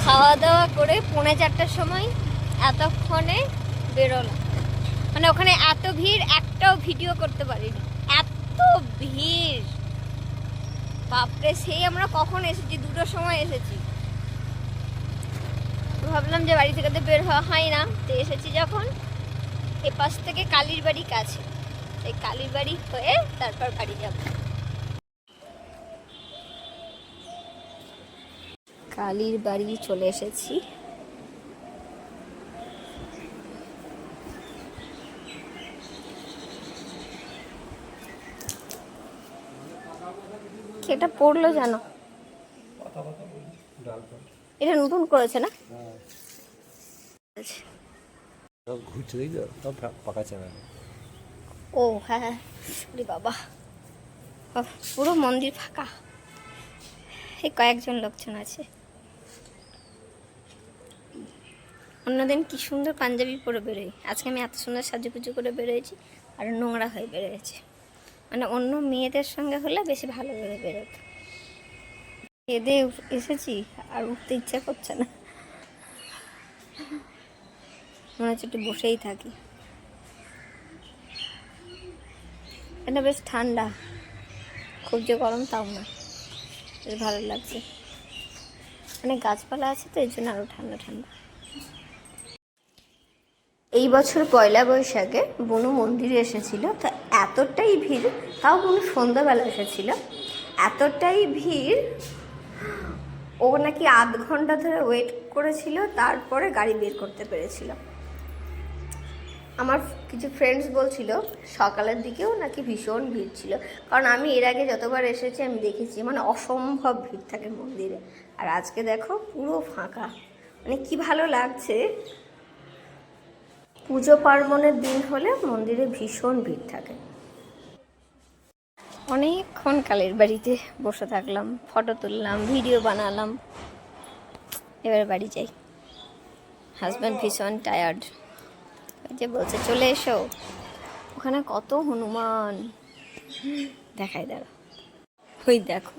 খাওয়া দাওয়া করে 3:45টার সময় এতক্ষণে বেরোলাম। মানে ওখানে এত ভিড়, একটাও ভিডিও করতে পারিনি, এত ভিড় বাপরে। সেই আমরা কখন এসেছি, 2টোর সময় এসেছি। ভাবলাম যে বাড়ি থেকে তো বের হওয়া হয় না, তো এসেছি যখন এ পাশ থেকে কালীর বাড়ি কাছে, এই কালীর বাড়ি হয়ে তারপর বাড়ি যাব। কালীর বাড়ি চলে এসেছি। এটা পড়লো জানো, এটা নতুন করেছে না? ও হ্যাঁ হ্যাঁ, বাবা পুরো মন্দির ফাঁকা, এই কয়েকজন লোকজন আছে। অন্যদিন কি সুন্দর পাঞ্জাবি পরে বেরোই, আজকে আমি এত সুন্দর সাজুগুজু করে বেরোয়েছি আর নোংরা হয়ে বেরোয়েছে। মানে অন্য মেয়েদের সঙ্গে হলে বেশি ভালো করে বেরোত। এদে এসেছি আর উঠতে ইচ্ছা করছে না, মনে হচ্ছে একটু বসেই থাকি। এটা বেশ ঠান্ডা, খুব যে গরম তাও না, বেশ ভালো লাগছে। মানে গাছপালা আছে তো এই জন্য আরও ঠান্ডা ঠান্ডা। এই বছর পয়লা বৈশাখে বনু মন্দিরে এসেছিল, তো এতটাই ভিড়, তাও বনু সন্ধ্যাবেলা এসেছিল, এতটাই ভিড় ও নাকি আধ ঘন্টা ধরে ওয়েট করেছিল, তারপরে গাড়ি বের করতে পেরেছিল। আমার কিছু ফ্রেন্ডস বলছিল সকালের দিকেও নাকি ভীষণ ভিড় ছিল, কারণ আমি এর আগে যতবার এসেছি আমি দেখেছি মানে অসম্ভব ভিড় থাকে মন্দিরে। আর আজকে দেখো পুরো ফাঁকা, মানে কি ভালো লাগছে। পুজো পার্বণের দিন হলে মন্দিরে ভীষণ ভিড় থাকে। অনেকক্ষণ কালীর বাড়িতে বসে থাকলাম, ফটো তুললাম, ভিডিও বানালাম, এবার বাড়ি যাই। হাজব্যান্ড ভীষণ টায়ার্ড, ওই যে বলছে চলে এসো। ওখানে কত হনুমান দেখাই, দাঁড়া ওই দেখো।